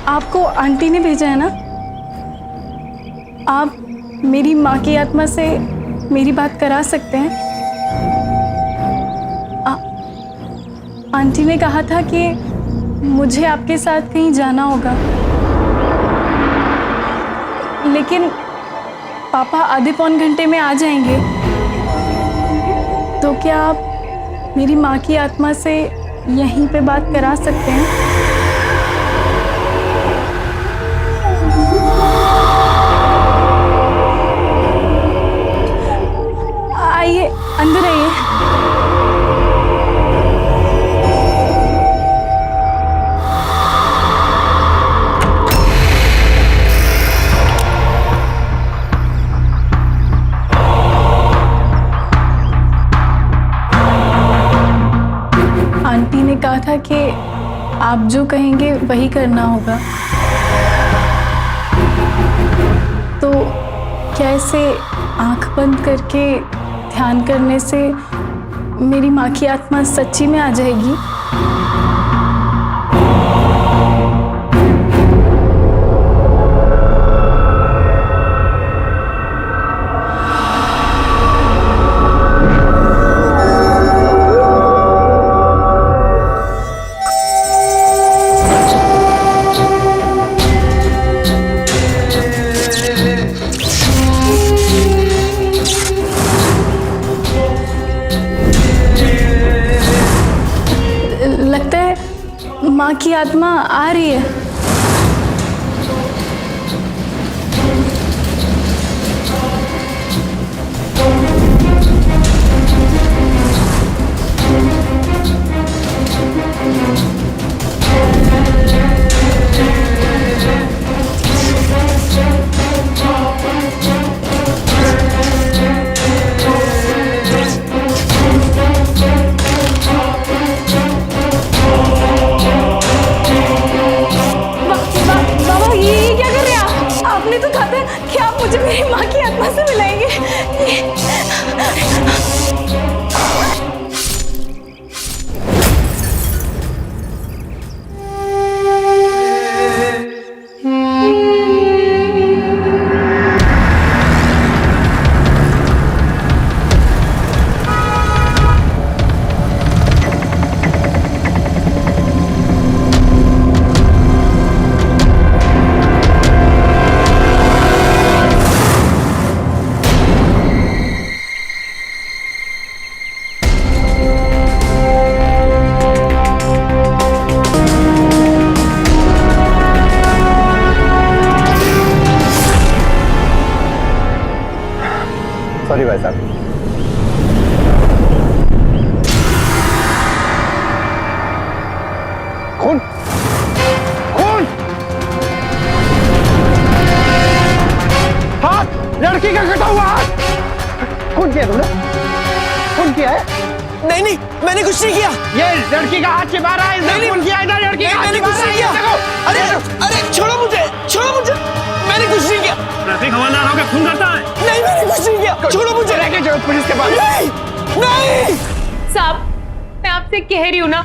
आपको आंटी ने भेजा है ना? आप मेरी माँ की आत्मा से मेरी बात करा सकते हैं। आंटी ने कहा था कि मुझे आपके साथ कहीं जाना होगा, लेकिन पापा आधे पौन घंटे में आ जाएंगे। तो क्या आप मेरी माँ की आत्मा से यहीं पे बात करा सकते हैं? आइए, अंदर आइए। आंटी ने कहा था कि आप जो कहेंगे वही करना होगा। तो क्या इसे आंख बंद करके ध्यान करने से मेरी माँ की आत्मा सच्ची में आ जाएगी? लगता है माँ की आत्मा आ रही है। मुझे मेरी माँ की आत्मा से मिलाएंगे। सॉरी भाई साहब। खून खून, हाथ, लड़की का कटा हुआ हाथ। खून किया तुमने? खून किया है? नहीं नहीं, मैंने कुछ नहीं किया। ये लड़की का हाथ चिपा रहा है, इसने खून किया। इधर लड़की का हाथ चिपा रहा है, ये देखो। अरे अरे छोड़ो मुझे, छोड़ो मुझे, मैंने कुछ नहीं किया। ट्रैफिक हवलदार होकर खून करता है? नहीं, मैंने कुछ नहीं किया, छोड़ो मुझे। लेके जाओ पुलिस के पास। नहीं नहीं साहब, मैं आपसे कह रही हूँ ना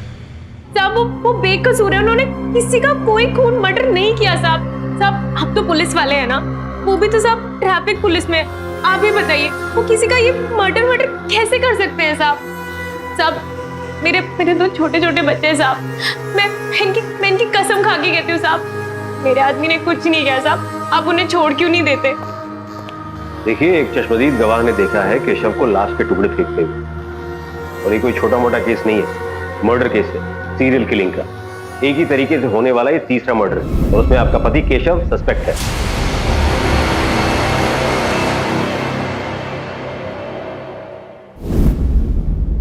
साहब, वो बेकसूर है, उन्होंने किसी का कोई खून मर्डर नहीं किया साहब। साहब आप तो पुलिस वाले हैं ना, वो भी तो साहब ट्रैफिक पुलिस में। आप ही बताइए वो किसी का ये मर्डर कैसे कर सकते हैं साहब? साहब मेरे दो छोटे छोटे बच्चे हैं साहब, मैं इनकी कसम खा के कहती हूँ साहब, मेरे आदमी ने कुछ नहीं किया साहब, आप उन्हें छोड़ क्यों नहीं देते? देखिए, एक चश्मदीद गवाह ने देखा है कि शव को लाश के टुकड़े फेंकते हुए, और ये कोई छोटा मोटा केस नहीं है, मर्डर केस है, सीरियल किलिंग का। एक ही तरीके से होने वाला ये तीसरा मर्डर है, और उसमें आपका पति केशव सस्पेक्ट है।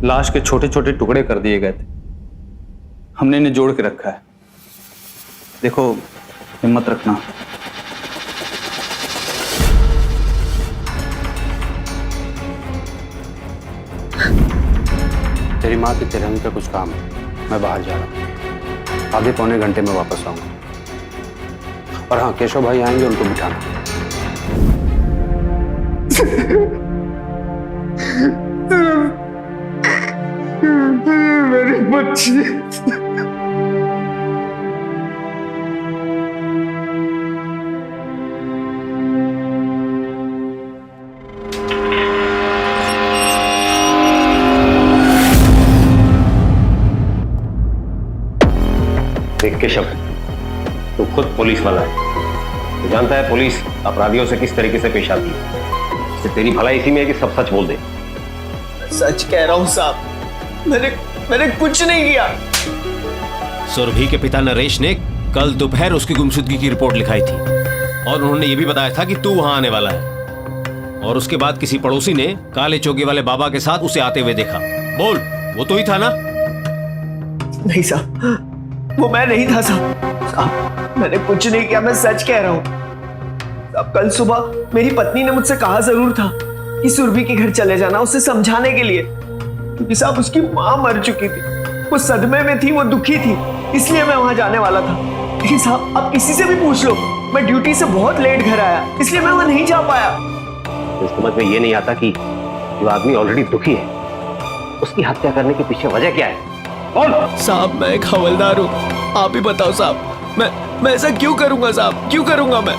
लाश के छोटे छोटे टुकड़े कर दिए गए थे, हमने इन्हें जोड़ के रखा है। देखो, हिम्मत रखना। तेरी माँ के तिरंगे का कुछ काम है, मैं बाहर जा रहा हूँ। आधे पौने घंटे में वापस आऊंगा। और हाँ, केशव भाई आएंगे, उनको बिठाना। मेरी बच्ची। देख केशव, तू खुद पुलिस वाला है, तू जानता है पुलिस अपराधियों से किस तरीके से पेश आती है। इससे तेरी भलाई इसी में है कि सब सच बोल दे। सच कह रहा हूं साहब, मैंने कुछ नहीं किया। सुरभि के पिता नरेश ने कल दोपहर उसकी गुमशुदगी की रिपोर्ट लिखाई थी और उन्होंने ये भी बताया था कि तू वहां आने वाला है। और उसके बाद किसी पड़ोसी ने काले चौकी वाले बाबा के साथ उसे आते हुए देखा। बोल, वो तो ही था ना? नहीं साहब, वो मैं नहीं था साहब, मैंने कुछ नहीं किया, मैं सच कह रहा हूं साहब। कल सुबह मेरी पत्नी ने मुझसे कहा जरूर था कि सुरभि के घर चले जाना, उसे समझाने के लिए, क्योंकि साहब उसकी मां मर चुकी थी, वो सदमे में थी, वो दुखी थी, इसलिए मैं वहां जाने वाला था। लेकिन साहब आप किसी से भी पूछ लो, मैं ड्यूटी से बहुत लेट घर आया, इसलिए मैं वहां नहीं जा पाया। तो समझ में ये नहीं आता कि जो आदमी ऑलरेडी दुखी है, उसकी हत्या करने के पीछे वजह क्या है? बोल। साहब मैं एक हवलदार हूं, आप ही बताओ साहब, मैं ऐसा क्यों करूंगा साहब, क्यों करूंगा मैं?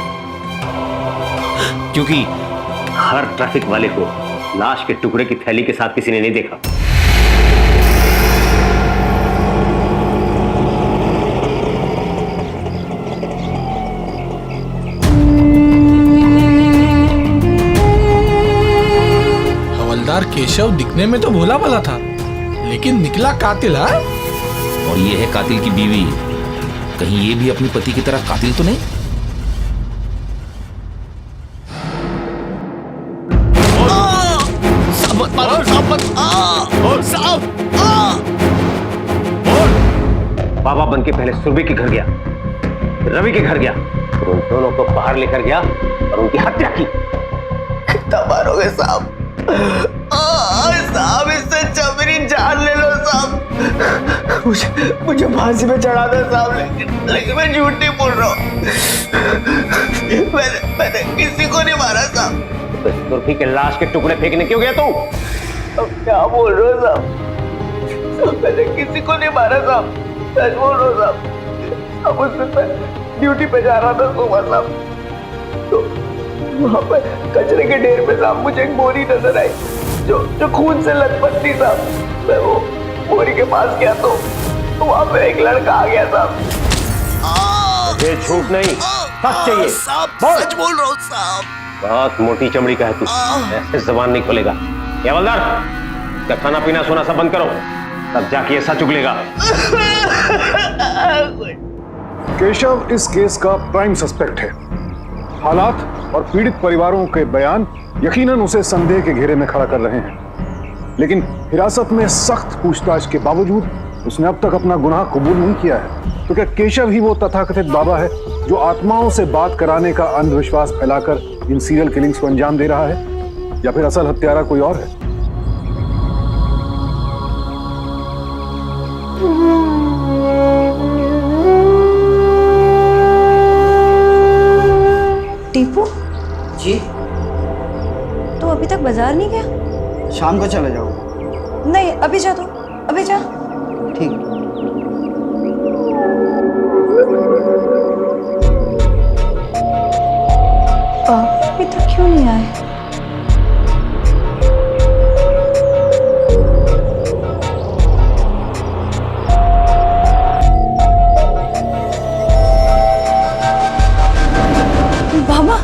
क्योंकि हर ट्रैफिक वाले को लाश के टुकड़े की थैली के साथ किसी ने नहीं देखा। हवलदार केशव दिखने में तो भोला भाला था, लेकिन निकला कातिल है। और ये है कातिल की बीवी, कहीं ये भी अपनी पति की तरह कातिल तो नहीं? बाबा बन के पहले सुरभि के घर गया, रवि के घर गया, और उन दोनों को बाहर लेकर गया और उनकी हत्या की। कितना मारोगे साहब? साहब इससे अच्छा मेरी जान ले लो साहब, मुझे फांसी पे चढ़ा दो साहब, लेकिन मैं झूठ नहीं बोल रहा हूँ, मैंने किसी को नहीं मारा साहब। तो सुरभि के लाश के टुकड़े फेंकने क्यों गया तू? अब क्या बोल रहे हो साहब? मैंने किसी को नहीं मारा साहब, सच बोल रहा हूँ साहब। अब उस दिन मैं ड्यूटी पे जा रहा था सुबह साहब, तो वहां पर कचरे के ढेर में साहब मुझे एक बोरी नजर आई जो खून से लथपथ थी साहब। मैं वो बोरी के पास गया तो वहां पे एक लड़का आ गया साहब। ये झूठ नहीं, सच चाहिए। सच बोल रहा हूँ साहब। बहुत मोटी चमड़ी का है तू, ऐसे जबान नहीं खोलेगा। ये हवलदार, क्या खाना पीना सोना सब बंद करो, तब जाके ये सच उगलेगा। केशव इस केस का प्राइम सस्पेक्ट है। हालात और पीड़ित परिवारों के बयान यकीनन उसे संदेह के घेरे में खड़ा कर रहे हैं, लेकिन हिरासत में सख्त पूछताछ के बावजूद उसने अब तक अपना गुनाह कबूल नहीं किया है। तो क्या केशव ही वो तथाकथित बाबा है जो आत्माओं से बात कराने का अंधविश्वास फैलाकर इन सीरियल किलिंग्स को अंजाम दे रहा है, या फिर असल हत्यारा कोई और है? टीपू जी, तो अभी तक बाजार नहीं गया? शाम को चले जाओ। नहीं, अभी जा, तो अभी जा। ठीक। अभी तक क्यों नहीं आए? बाबा,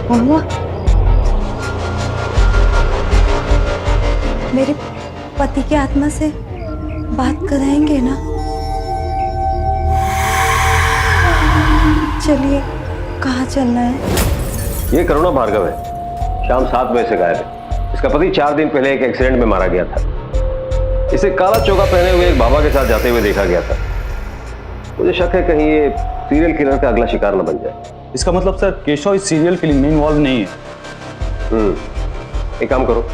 बाबा, मेरे पति की आत्मा से बात कराएंगे ना? चलिए, कहाँ चलना है? ये करुणा भार्गव है, शाम 7 बजे से गायब है। इसका पति 4 दिन पहले एक एक्सीडेंट में मारा गया था। इसे काला चोगा पहने हुए एक बाबा के साथ जाते हुए देखा गया था। मुझे शक है कहीं ये सीरियल किलर का अगला शिकार न बन जाए। इसका मतलब सर केशव इस सीरियल किलिंग में इन्वॉल्व नहीं है। एक काम करो,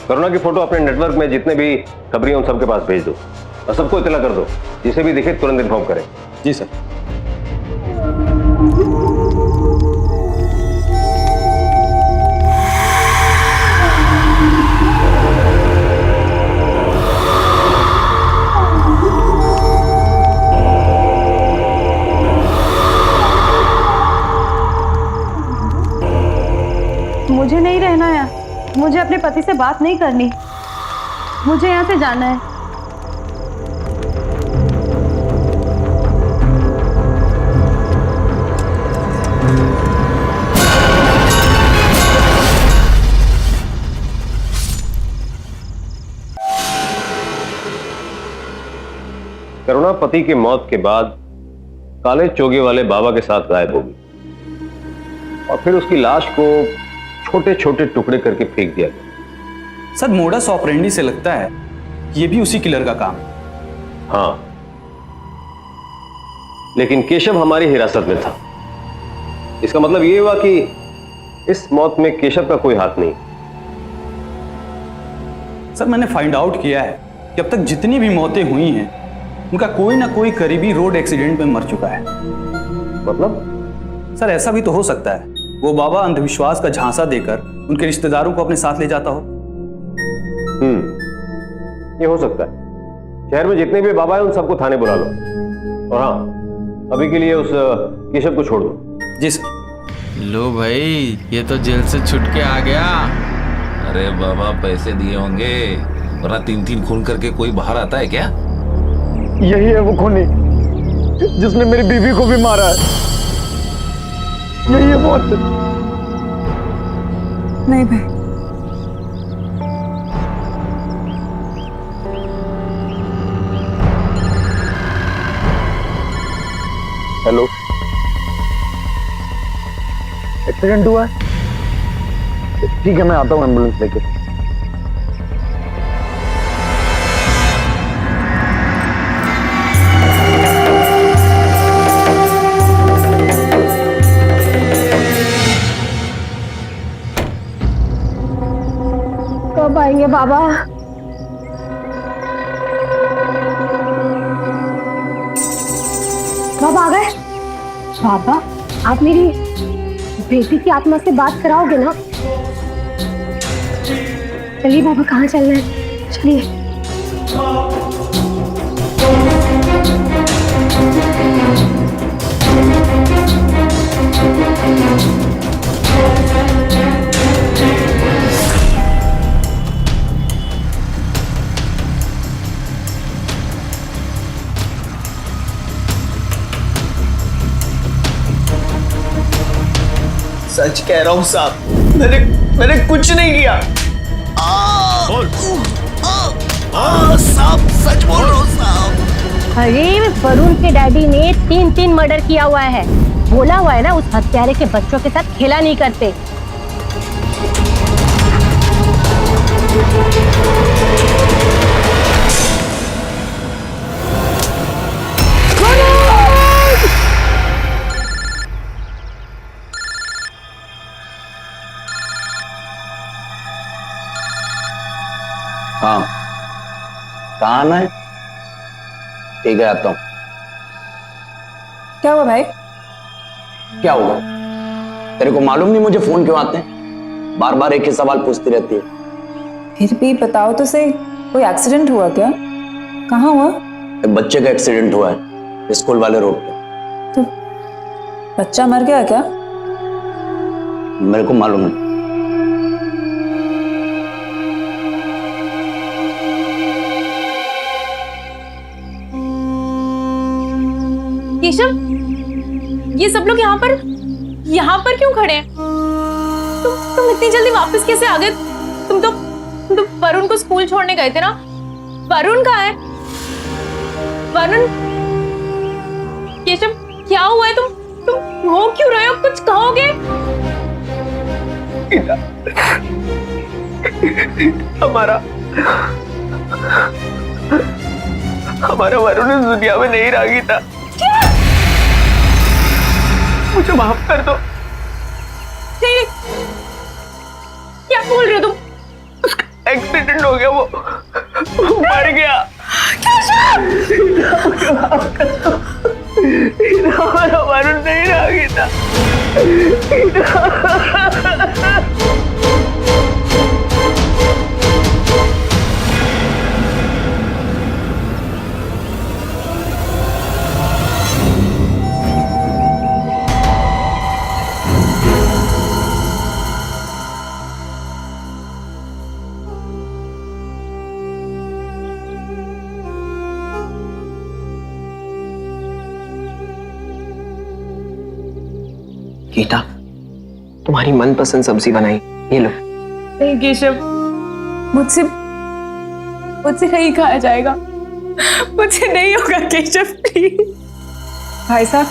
करुणा की फोटो अपने नेटवर्क में जितने भी खबरी हैं उन सबके पास भेज दो। और सबको इतला कर दो, जिसे भी दिखे तुरंत इन्फॉर्म करें। जी सर। मुझे नहीं रहना है, मुझे अपने पति से बात नहीं करनी, मुझे यहाँ से जाना है। करुणा पति की मौत के बाद काले चोगे वाले बाबा के साथ गायब होगी और फिर उसकी लाश को छोटे छोटे टुकड़े करके फेंक दिया गया। सर मोडस ऑपरेंडी से लगता है ये भी उसी किलर का काम है। हाँ, लेकिन केशव हमारी हिरासत में था। इसका मतलब यह हुआ कि इस मौत में केशव का कोई हाथ नहीं। सर मैंने फाइंड आउट किया है कि अब तक जितनी भी मौतें हुई हैं उनका कोई ना कोई करीबी रोड एक्सीडेंट में मर चुका है। मतलब सर ऐसा भी तो हो सकता है वो बाबा अंधविश्वास का झांसा देकर उनके रिश्तेदारों को अपने साथ ले जाता हो। ये हो सकता है। शहर में जितने भी बाबा हैं उन सबको थाने बुला लो और हाँ, अभी के लिए उस केशव को छोड़ दो। जी सर। लो भाई, ये तो जेल से छुट के आ गया। अरे बाबा पैसे दिए होंगे, वरना 3-3 खून करके कोई बाहर आता है क्या? यही है वो खूनी जिसने मेरी बीवी को भी मारा है। यही है मौत। नहीं भाई, हेलो, एक्सीडेंट हुआ है? ठीक है, मैं आता हूँ एम्बुलेंस लेके। कब आएंगे बाबा? बाबा आ गए? बाबा, आप मेरी बेटी की आत्मा से बात कराओगे ना? चलिए बाबा, कहाँ चलना है? चलिए। सच कह रहा हूं साहब, मैंने कुछ नहीं किया। साहब सच बोल रहा हूं साहब। अरे वरुण के डैडी ने 3 मर्डर किया हुआ है। बोला हुआ है ना, उस हत्यारे के बच्चों के साथ खेला नहीं करते। हाँ, कहाँ आना है? ठीक है, आता हूँ। क्या हुआ भाई? क्या होगा? तेरे को मालूम नहीं मुझे फोन क्यों आते हैं? बार बार एक ही सवाल पूछती रहती है। फिर भी बताओ तो सही, कोई एक्सीडेंट हुआ क्या? कहाँ हुआ? एक बच्चे का एक्सीडेंट हुआ है स्कूल वाले रोड पे। तो बच्चा मर गया क्या? मेरे को मालूम नहीं। केशव, ये सब लोग यहाँ पर क्यों खड़े हैं? तुम इतनी जल्दी वापस कैसे आ गए? तुम तो वरुण को स्कूल छोड़ने गए थे ना? वरुण कहाँ है? वरुण, केशव क्या हुआ है? तुम रो क्यों रहे हो? कुछ कहोगे? हमारा वरुण इस दुनिया में नहीं रह गया था। मुझे माफ कर दो। नहीं, क्या बोल रहे हो तुम? एक्सीडेंट हो गया, वो मर गया। हमारा वरुण नहीं रहा गीता। गीता, तुम्हारी मनपसंद सब्जी बनाई, ये लो। नहीं केशव, मुझसे मुझसे नहीं खाया जाएगा, मुझसे नहीं होगा केशव, प्लीज। भाई साहब,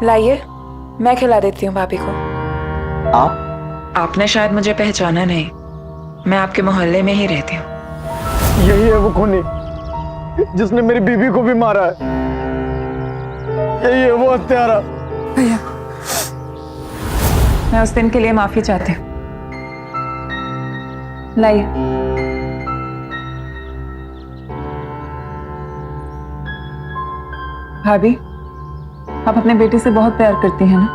लाइए, मैं खिला देती हूँ भाभी को। आपने शायद मुझे पहचाना नहीं, मैं आपके मोहल्ले में ही रहती हूँ। यही है वो खूनी जिसने मेरी बीवी को भी मारा है। यही है वो हत्यारा। भैया, मैं उस दिन के लिए माफी चाहती हूँ। लाइए। भाभी, आप अपने बेटे से बहुत प्यार करती हैं ना?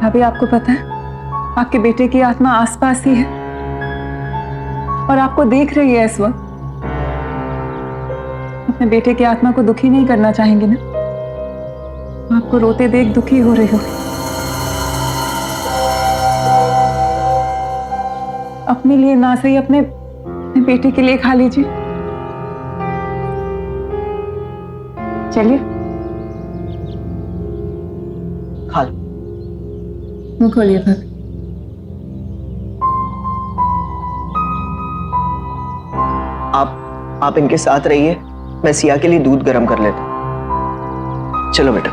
भाभी, आपको पता है आपके बेटे की आत्मा आसपास ही है और आपको देख रही है इस वक्त। अपने बेटे की आत्मा को दुखी नहीं करना चाहेंगे ना? आपको रोते देख दुखी हो रही हो। अपने लिए ना सही अपने बेटे के लिए खा लीजिए। चलिए, खा लो। मुंह खोलिए भाभी। आप इनके साथ रहिए, मैं सिया के लिए दूध गर्म कर लेता हूं। चलो बेटा।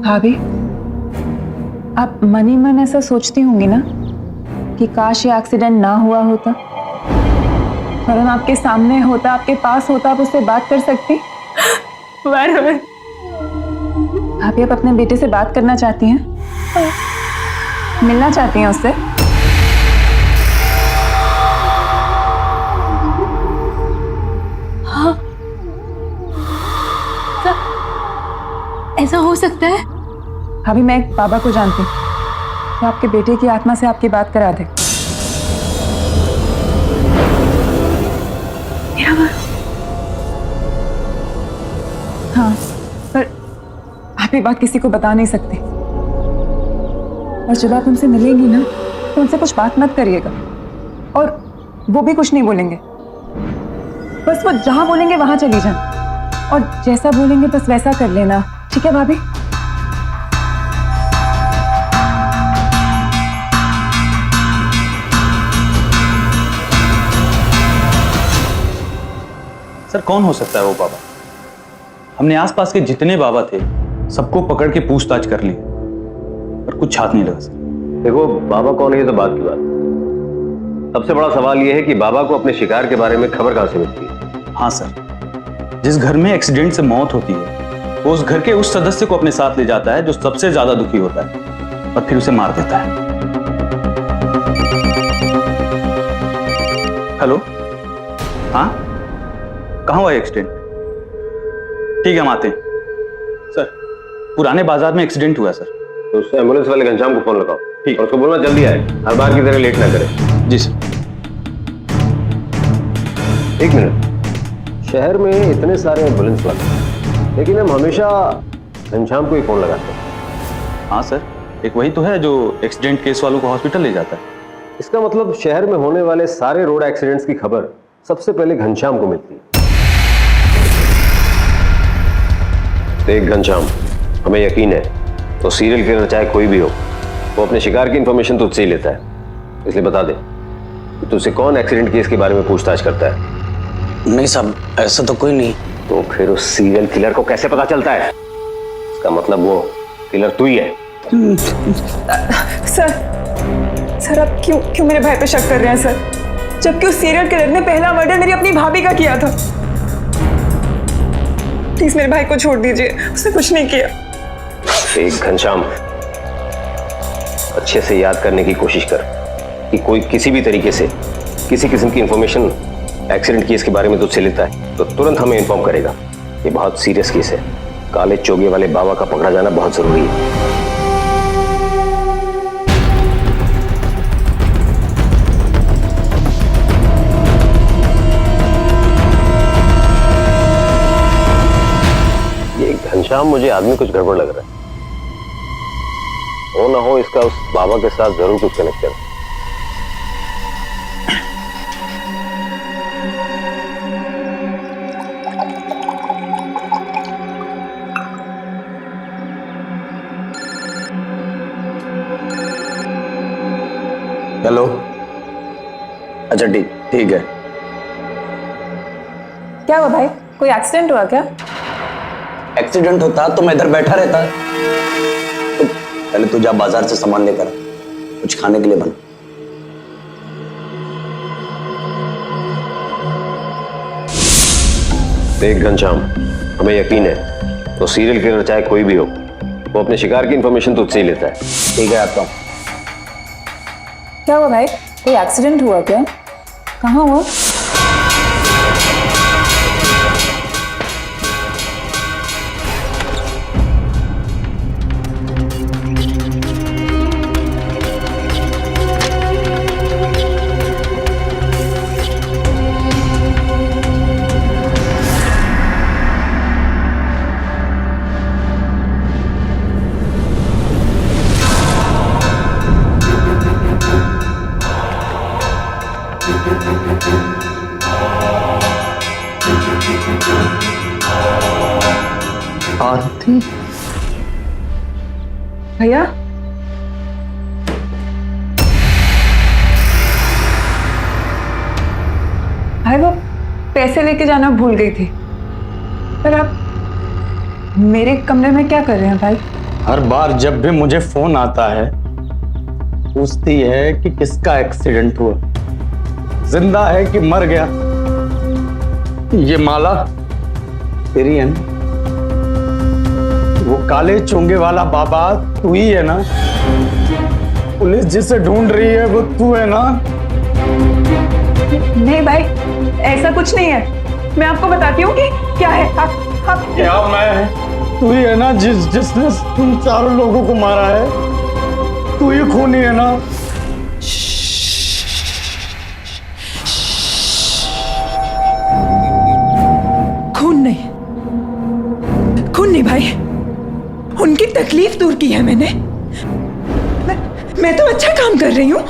भाभी, आप मन ही मन ऐसा सोचती होंगी ना कि काश ये एक्सीडेंट ना हुआ होता, वरुण आपके सामने होता, आपके पास होता, आप उससे बात कर सकती। वरुण, भाभी, आप अपने बेटे से बात करना चाहती हैं? मिलना चाहती हैं उससे? हाँ, ऐसा हो सकता है? भाभी, मैं एक बाबा को जानती हूँ, तो आपके बेटे की आत्मा से आपकी बात करा दे। हाँ, पर आप ये बात किसी को बता नहीं सकते, और जब आप उनसे मिलेंगी ना तो उनसे कुछ बात मत करिएगा, और वो भी कुछ नहीं बोलेंगे। बस वो जहां बोलेंगे वहां चली जाना, और जैसा बोलेंगे बस वैसा कर लेना, ठीक है भाभी? सर, कौन हो सकता है वो बाबा? हमने आसपास के जितने बाबा थे सबको पकड़ के पूछताछ कर ली, पर कुछ हाथ नहीं लगा सर। देखो, बाबा कौन है ये तो बात की बात। सबसे बड़ा सवाल ये है कि बाबा को अपने शिकार के बारे में खबर कहां से मिलती है? हाँ सर, जिस घर में एक्सीडेंट से मौत होती है वो उस घर के उस सदस्य को अपने साथ ले जाता है जो सबसे ज्यादा दुखी होता है, और फिर उसे मार देता है। हेलो, हाँ, कहाँ हुआ एक्सीडेंट? ठीक है, हम आते हैं। सर, पुराने बाजार में एक्सीडेंट हुआ सर। तो उससे एम्बुलेंस वाले घनश्याम को फोन लगाओ, ठीक, और उसको बोलना जल्दी आए, हर बार की तरह लेट ना करे। जी सर। एक मिनट, शहर में इतने सारे एम्बुलेंस वाले, लेकिन हम हमेशा घनश्याम को ही फोन लगाते हैं। हाँ सर, एक वही तो है जो एक्सीडेंट केस वालों को हॉस्पिटल ले जाता है। इसका मतलब शहर में होने वाले सारे रोड एक्सीडेंट्स की खबर सबसे पहले घनश्याम को मिलती है। देख घनश्याम, हमें यकीन है तो सीरियल किलर चाहे कोई भी हो, वो अपने शिकार की इंफॉर्मेशन तुझसे ही लेता है, इसलिए बता दे कि तुझसे कौन एक्सीडेंट केस के बारे में पूछताछ करता है। नहीं साहब, ऐसा तो कोई नहीं। तो फिर उस सीरियल किलर को कैसे पता चलता है? इसका मतलब वो किलर तू ही है। सर, आप क्यों मेरे भाई पे शक कर रहे हैं सर? जबकि उस सीरियल किलर ने पहला मर्डर मेरी अपनी भाभी का किया था। प्लीज मेरे भाई को छोड़ दीजिए, उसने कुछ नहीं किया। एक घनश्याम, अच्छे से याद करने की कोशिश कर कि कोई किसी भी तरीके से किसी किस्म की इंफॉर्मेशन एक्सीडेंट केस के बारे में तुझसे लेता है तो तुरंत हमें इन्फॉर्म करेगा। ये बहुत सीरियस केस है। काले चोगे वाले बाबा का पकड़ा जाना बहुत जरूरी है। ये घनश्याम, मुझे आदमी कुछ गड़बड़ लग रहा है। हो ना हो इसका उस बाबा के साथ जरूर कुछ कनेक्शन है। हेलो। अच्छा ठीक है। क्या हुआ भाई, कोई एक्सीडेंट हुआ क्या? एक्सीडेंट होता तो मैं इधर बैठा रहता। तो पहले तू जा बाजार से सामान लेकर कुछ खाने के लिए बना। देख घनश्याम, हमें यकीन है तो सीरियल किलर चाहे कोई भी हो, वो अपने शिकार की इंफॉर्मेशन तुझसे ही लेता है। ठीक है, आता हूँ। क्या हुआ भाई, कोई एक्सीडेंट हुआ क्या? कहाँ हुआ? आरती भैया, भाई वो पैसे लेके जाना भूल गई थी। पर आप मेरे कमरे में क्या कर रहे हैं भाई? हर बार जब भी मुझे फोन आता है पूछती है कि किसका एक्सीडेंट हुआ, जिंदा है कि मर गया। ये माला तेरी है ना? वो काले चोंगे वाला बाबा तू ही है ना? पुलिस जिसे ढूंढ रही है वो तू है ना? नहीं भाई, ऐसा कुछ नहीं है। मैं आपको बताती हूँ कि क्या है। आप क्या मैं? तू ही है ना जिसने तुम चारों लोगों को मारा है? तू ही खूनी है ना? खून नहीं भाई, उनकी तकलीफ दूर की है मैंने। मैं तो अच्छा काम कर रही हूँ।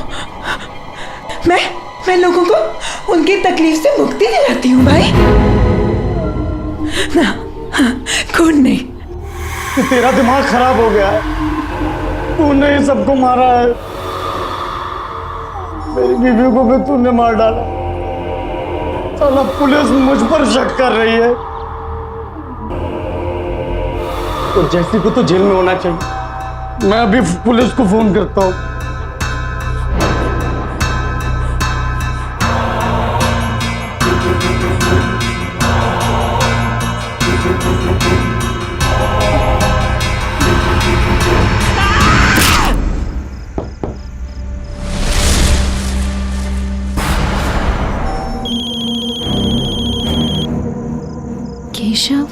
मैं लोगों को उनकी तकलीफ से मुक्ति दिलाती हूँ भाई। ना, खून नहीं। तेरा दिमाग खराब हो गया है। तूने ही सबको मारा है। मेरी बीवी को भी तूने मार डाला। साला पुलिस मुझ पर शक कर रही है। तो जैसी को तो जेल में होना चाहिए। मैं अभी पुलिस को फोन करता हूँ। केशव,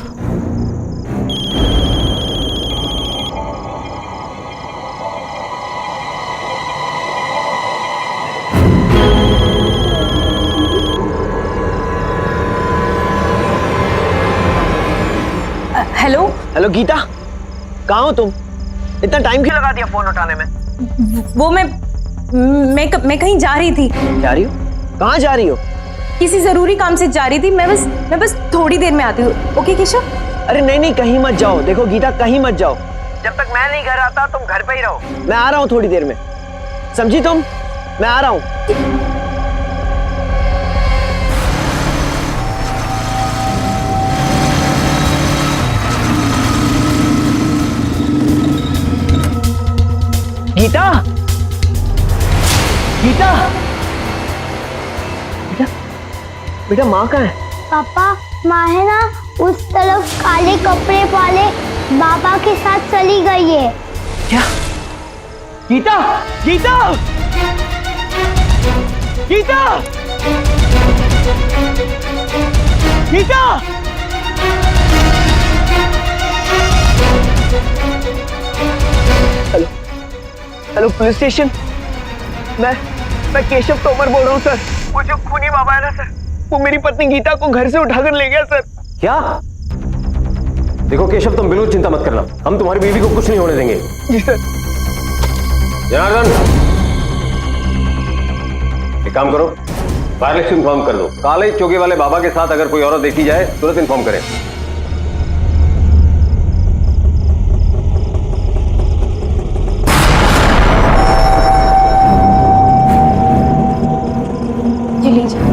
हेलो गीता, कहाँ हो तुम? इतना टाइम क्यों लगा दिया फोन उठाने में? वो मैं कहीं जा रही थी। जा रही हो? कहाँ जा रही हो? किसी जरूरी काम से जा रही थी। मैं बस थोड़ी देर में आती हूँ। ओके केशव? अरे नहीं, कहीं मत जाओ। देखो गीता, कहीं मत जाओ। जब तक मैं नहीं घर आता तुम घर पे ही रहो। मैं आ रहा हूँ थोड़ी देर में, समझी तुम? मैं आ रहा हूँ। गीता, गीता, बेटा माँ कहाँ है? पापा माँ है ना उस तरफ काले कपड़े वाले बाबा के साथ चली गई है। क्या? Gita! Gita! Gita! Gita! Hello hello police station. मैं केशव तोमर बोल रहा हूँ सर। वो जो खूनी बाबा है ना सर, वो मेरी पत्नी गीता को घर से उठाकर ले गया सर। क्या? देखो केशव, तुम बिल्कुल चिंता मत करना, हम तुम्हारी बीवी को कुछ नहीं होने देंगे। जी सर। जनार्दन, एक काम करो, वायरलेस इन्फॉर्म कर दो। काले चोगे वाले बाबा के साथ अगर कोई औरत देखी जाए तुरंत इन्फॉर्म करें। जी लीजिए।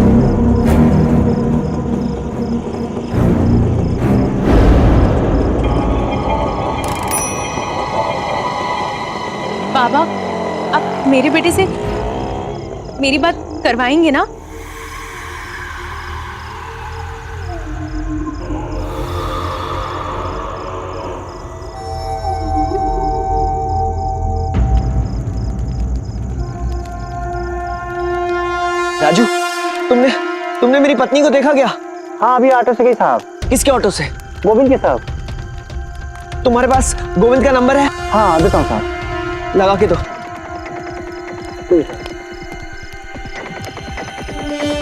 बाबा, आप मेरे बेटे से मेरी बात करवाएंगे ना? राजू, तुमने मेरी पत्नी को देखा क्या? हाँ अभी ऑटो से गई साहब। किसके ऑटो से? गोविंद के साहब। तुम्हारे पास गोविंद का नंबर है? हाँ देता हूँ साहब। लगा के दो।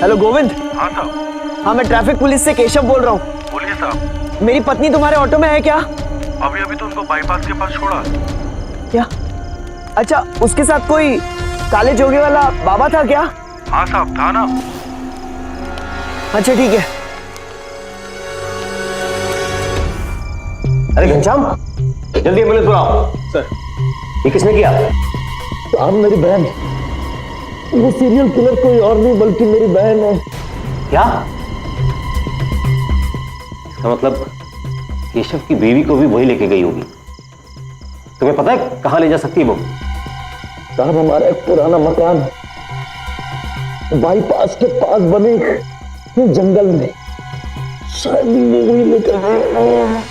हेलो गोविंद। हाँ साहब। हाँ मैं ट्रैफिक पुलिस से केशव बोल रहा हूँ। बोलिए साहब। मेरी पत्नी तुम्हारे ऑटो में है क्या? अभी तो उनको बाईपास के पास छोड़ा। क्या? अच्छा, उसके साथ कोई काले जोगे वाला बाबा था क्या? हाँ साहब था ना। अच्छा ठीक है। अरे घनश्याम, जल्दी एम्बुलेंस बुलाओ। सर। ये किसने किया? साहब मेरी बहन, वो सीरियल किलर कोई और नहीं बल्कि मेरी बहन है। क्या? इसका मतलब केशव की बीवी को भी वही लेके गई होगी। तुम्हें पता है कहां ले जा सकती है वो? साहब हमारा एक पुराना मकान है, बाईपास के पास बने जंगल में, शायद वो वही लेकर गए।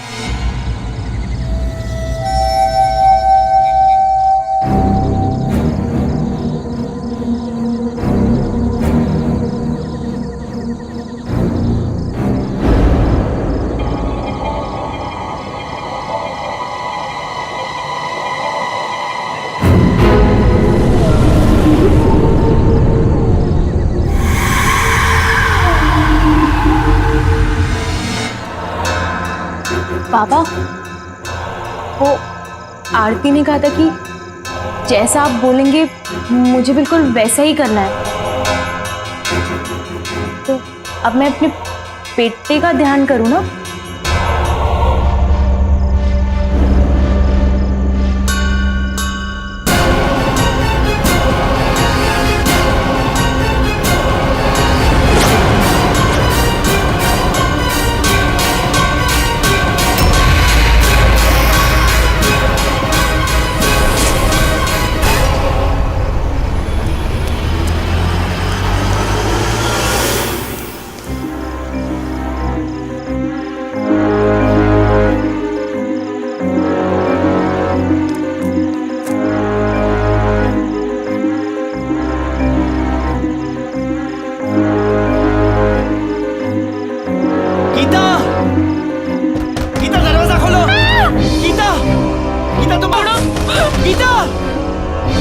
बाबा, वो आरती ने कहा था कि जैसा आप बोलेंगे मुझे बिल्कुल वैसा ही करना है। तो अब मैं अपने बेटे का ध्यान करूं ना?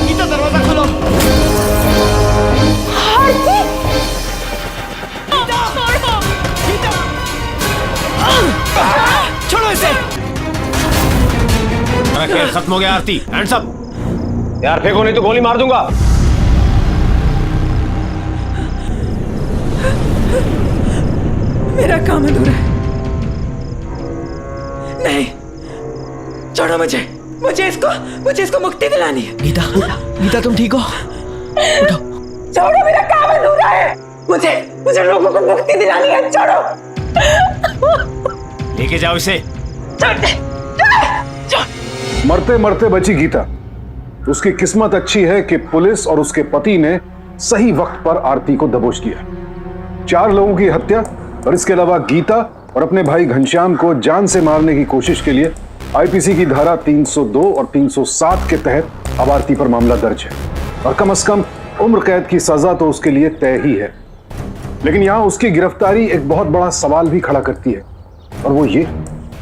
गीता दरवाजा खोलो। छोड़ो इसे। मेरा खेल खत्म हो गया। आरती हैंड्स अप। यार फेंको नहीं तो गोली मार दूंगा। मेरा काम अधूरा है। नहीं, छोड़ो मुझे इसको मुक्ति दिलानी है। गीता तुम ठीक हो? उठो। छोड़ो, मेरा काम अधूरा है। मुझे लोगों को मुक्ति दिलानी है। छोड़ो। लेके जाओ इसे। मरते मरते बची गीता। उसकी किस्मत अच्छी है कि पुलिस और उसके पति ने सही वक्त पर आरती को दबोच दिया। 4 लोगों की हत्या और इसके अलावा गीता और अपने भाई घनश्याम को जान से मारने की कोशिश के लिए आईपीसी की धारा 302 और 307 के तहत अब आरती पर मामला दर्ज है और कम से कम उम्र कैद की सजा तो उसके लिए तय ही है। लेकिन यहां उसकी गिरफ्तारी एक बहुत बड़ा सवाल भी खड़ा करती है, और वो ये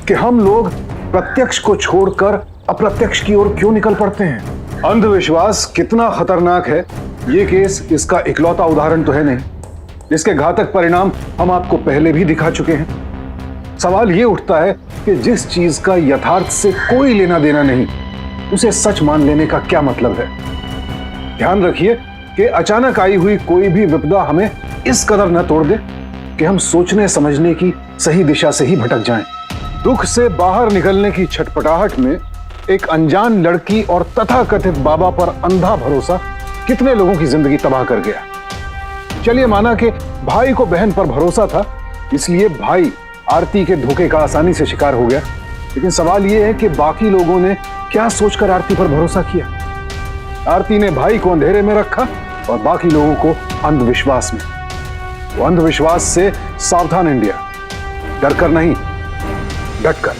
कि हम लोग प्रत्यक्ष को छोड़कर अप्रत्यक्ष की ओर क्यों निकल पड़ते हैं। अंधविश्वास कितना खतरनाक है ये केस इसका इकलौता उदाहरण तो है नहीं, जिसके घातक परिणाम हम आपको पहले भी दिखा चुके हैं। सवाल ये उठता है कि जिस चीज का यथार्थ से कोई लेना देना नहीं, उसे सच मान लेने का क्या मतलब है। ध्यान रखिए कि अचानक आई हुई कोई भी विपदा हमें इस कदर न तोड़ दे कि हम सोचने समझने की सही दिशा से ही भटक जाएं। दुख से बाहर निकलने की छटपटाहट में एक अनजान लड़की और तथाकथित बाबा पर अंधा भरोसा कितने लोगों की जिंदगी तबाह कर गया। चलिए माना कि भाई को बहन पर भरोसा था, इसलिए भाई आरती के धोखे का आसानी से शिकार हो गया। लेकिन सवाल यह है कि बाकी लोगों ने क्या सोचकर आरती पर भरोसा किया। आरती ने भाई को अंधेरे में रखा और बाकी लोगों को अंधविश्वास में। तो अंधविश्वास से सावधान इंडिया, डरकर नहीं डटकर।